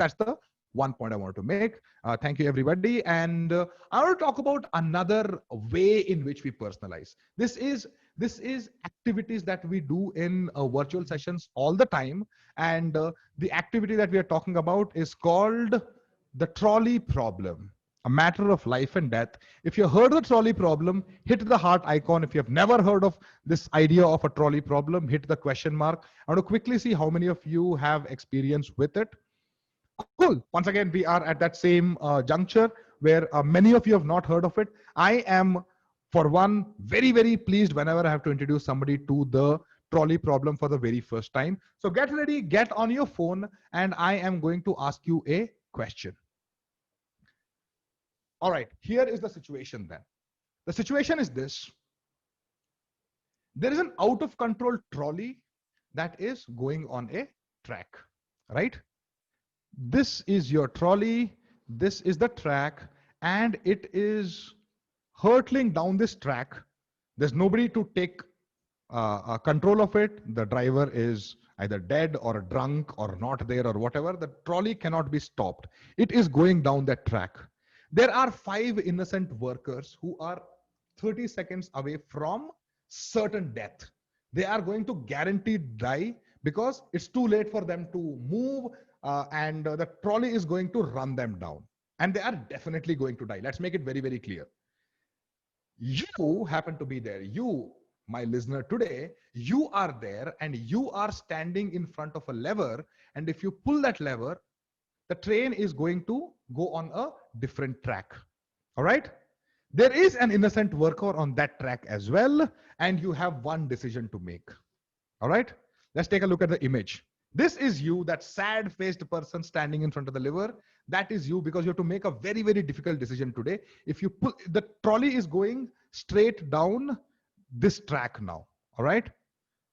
That's the one point I want to make. Thank you, everybody. And I want to talk about another way in which we personalize. This is activities that we do in virtual sessions all the time. And the activity that we are talking about is called the trolley problem, a matter of life and death. If you heard the trolley problem, hit the heart icon. If you have never heard of this idea of a trolley problem, hit the question mark. I want to quickly see how many of you have experience with it. Cool. Once again, we are at that same juncture where many of you have not heard of it. I am, for one, very, very pleased whenever I have to introduce somebody to the trolley problem for the very first time. So get ready, get on your phone, and I am going to ask you a question. All right, here is the situation then. The situation is this. There is an out of control trolley that is going on a track, right? This is your trolley, this is the track, and it is hurtling down this track. There's nobody to take control of it. The driver is either dead or drunk or not there or whatever. The trolley cannot be stopped. It is going down that track. There are 5 innocent workers who are 30 seconds away from certain death. They are going to guaranteed die because it's too late for them to move, and the trolley is going to run them down. And they are definitely going to die. Let's make it very, very clear. You happen to be there. You, my listener today, you are there and you are standing in front of a lever. And if you pull that lever, the train is going to go on a different track. All right. There is an innocent worker on that track as well. And you have one decision to make. All right. Let's take a look at the image. This is you, that sad faced person standing in front of the lever. That is you, because you have to make a very, very difficult decision today. If you pull, the trolley is going straight down this track now. All right.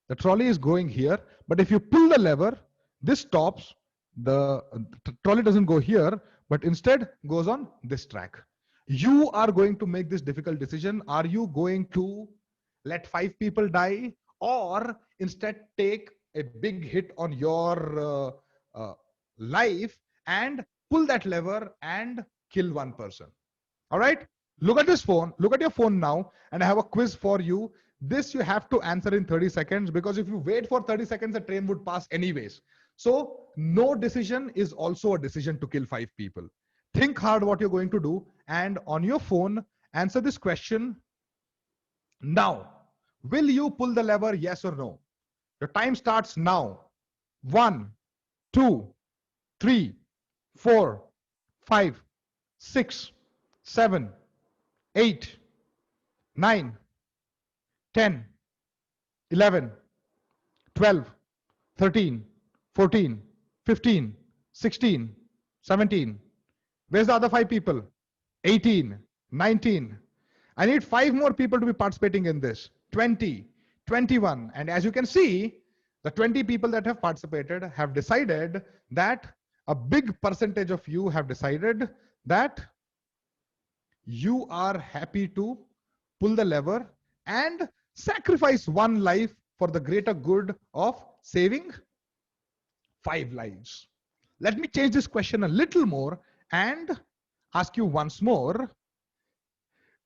The trolley is going here, but if you pull the lever, this stops. The trolley doesn't go here, but instead goes on this track. You are going to make this difficult decision. Are you going to let 5 people die, or instead take a big hit on your life and pull that lever and kill one person? All right. Look at this phone. Look at your phone now. And I have a quiz for you. This you have to answer in 30 seconds, because if you wait for 30 seconds, the train would pass anyways. So no decision is also a decision to kill 5 people. Think hard what you're going to do. And on your phone, answer this question now. Will you pull the lever? Yes or no? Your time starts now. 1, 2, 3, 4, 5, 6, 7, 8, 9, 10, 11, 12, 13, 14, 15, 16, 17. Where's the other 5 people? 18, 19. I need 5 more people to be participating in this. 20, 21. And as you can see, the 20 people that have participated have decided that a big percentage of you have decided that you are happy to pull the lever and sacrifice 1 life for the greater good of saving 5 lives. Let me change this question a little more and ask you once more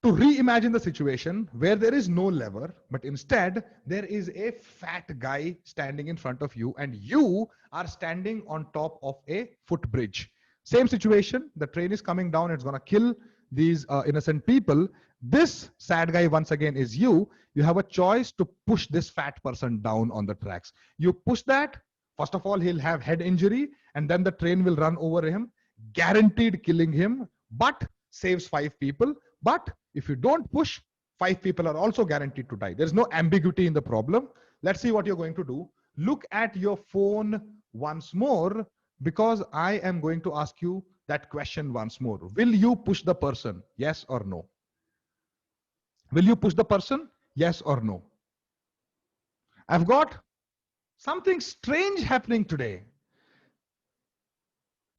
to reimagine the situation where there is no lever, but instead there is a fat guy standing in front of you and you are standing on top of a footbridge. Same situation, the train is coming down, it's going to kill these innocent people. This sad guy once again is you. You have a choice to push this fat person down on the tracks. You push that, first of all, he'll have head injury, and then the train will run over him, guaranteed killing him, but saves 5 people. But if you don't push, 5 people are also guaranteed to die. There's no ambiguity in the problem. Let's see what you're going to do. Look at your phone once more, because I am going to ask you that question once more. Will you push the person? Yes or no? Will you push the person? Yes or no? I've got something strange happening today.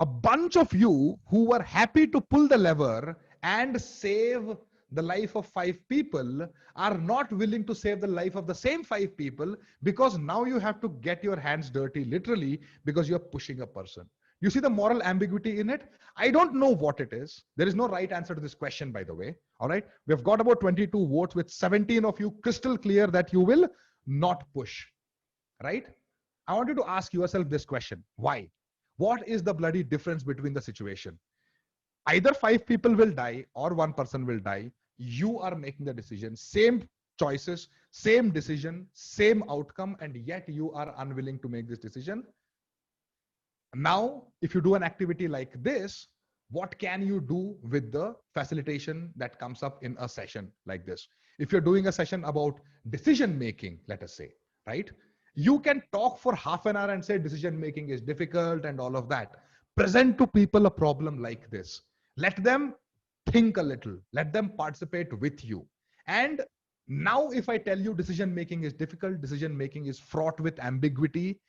A bunch of you who were happy to pull the lever and save the life of 5 people are not willing to save the life of the same 5 people, because now you have to get your hands dirty, literally, because you're pushing a person. You see the moral ambiguity in it? I don't know what it is. There is no right answer to this question, by the way. All right. We have got about 22 votes with 17 of you crystal clear that you will not push. Right? I want you to ask yourself this question. Why? What is the bloody difference between the situation? Either 5 people will die or 1 person will die. You are making the decision. Same choices, same decision, same outcome, and yet you are unwilling to make this decision. Now, if you do an activity like this, what can you do with the facilitation that comes up in a session like this? If you're doing a session about decision making, let us say, right? You can talk for half an hour and say decision making is difficult and all of that. Present to people a problem like this. Let them think a little, let them participate with you. And now, if I tell you decision making is difficult, decision making is fraught with ambiguity,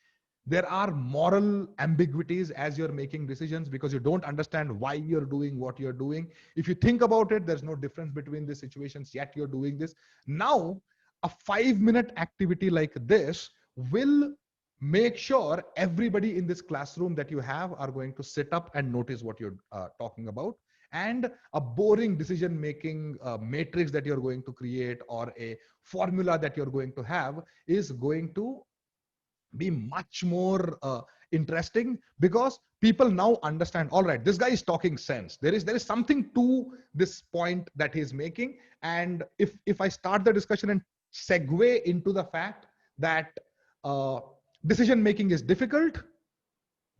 there are moral ambiguities as you're making decisions because you don't understand why you're doing what you're doing. If you think about it, there's no difference between the situations, yet you're doing this. Now, a 5-minute activity like this will make sure everybody in this classroom that you have are going to sit up and notice what you're talking about. And a boring decision making matrix that you're going to create or a formula that you're going to have is going to be much more interesting because people now understand, all right, this guy is talking sense. There is something to this point that he's making. And if I start the discussion and segue into the fact that decision making is difficult,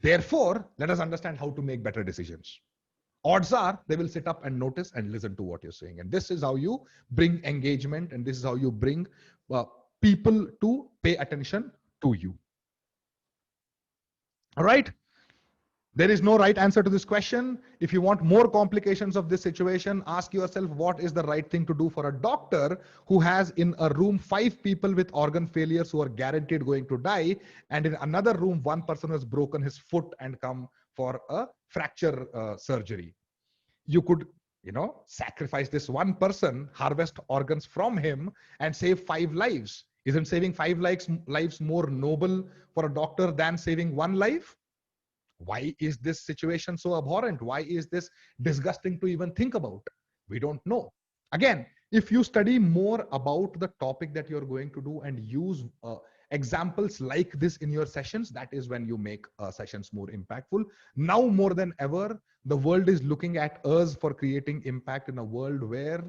therefore let us understand how to make better decisions. Odds are they will sit up and notice and listen to what you're saying. And this is how you bring engagement, and this is how you bring people to pay attention to you. All right. There is no right answer to this question. If you want more complications of this situation, ask yourself what is the right thing to do for a doctor who has in a room 5 people with organ failures who are guaranteed going to die, and in another room 1 person who has broken his foot and come for a fracture surgery. You could, sacrifice this 1 person, harvest organs from him, and save 5 lives. Isn't saving 5 lives more noble for a doctor than saving 1 life? Why is this situation so abhorrent? Why is this disgusting to even think about? We don't know. Again, if you study more about the topic that you're going to do and use examples like this in your sessions, that is when you make sessions more impactful. Now more than ever, the world is looking at us for creating impact in a world where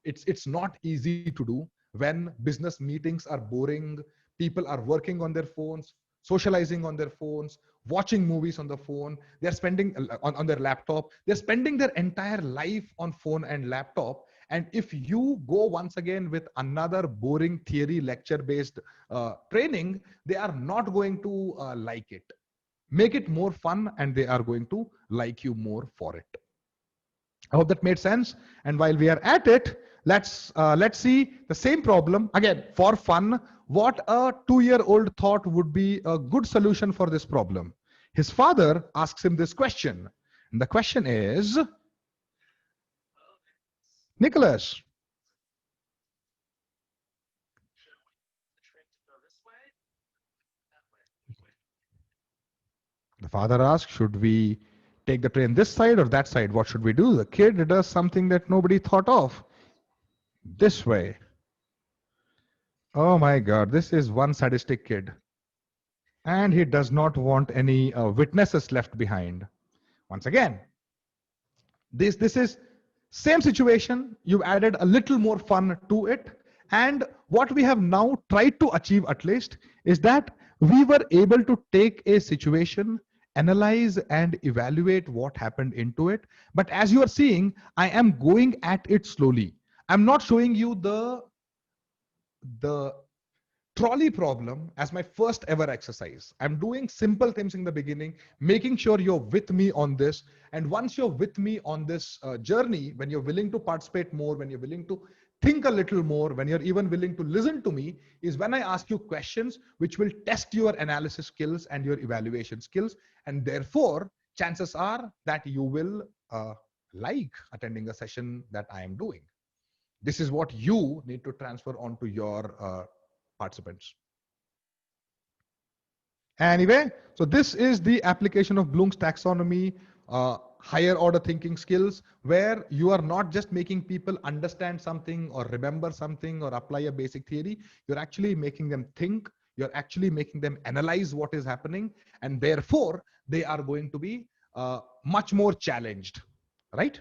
it's not easy to do. When business meetings are boring, people are working on their phones, socializing on their phones, watching movies on the phone, they're spending on their laptop, they're spending their entire life on phone and laptop. And if you go once again with another boring theory lecture based training, they are not going to like it. Make it more fun and they are going to like you more for it. I hope that made sense. And while we are at it, let's see the same problem again for fun. What a 2-year-old thought would be a good solution for this problem. His father asks him this question. And the question is, Nicholas, the father asks, should we take the train this side or that side? What should we do? The kid does something that nobody thought of. This way. Oh my God, this is one sadistic kid. And he does not want any witnesses left behind. Once again, this is same situation. You've added a little more fun to it. And what we have now tried to achieve at least is that we were able to take a situation, analyze and evaluate what happened into it. But as you are seeing, I am going at it slowly. I'm not showing you the trolley problem as my first ever exercise. I'm doing simple things in the beginning, making sure you're with me on this. And once you're with me on this journey, when you're willing to participate more, when you're willing to think a little more, when you're even willing to listen to me, is when I ask you questions which will test your analysis skills and your evaluation skills. And therefore, chances are that you will like attending a session that I am doing. This is what you need to transfer onto your participants. Anyway, so this is the application of Bloom's taxonomy, higher order thinking skills, where you are not just making people understand something or remember something or apply a basic theory. You're actually making them think. You're actually making them analyze what is happening. And therefore, they are going to be much more challenged, right?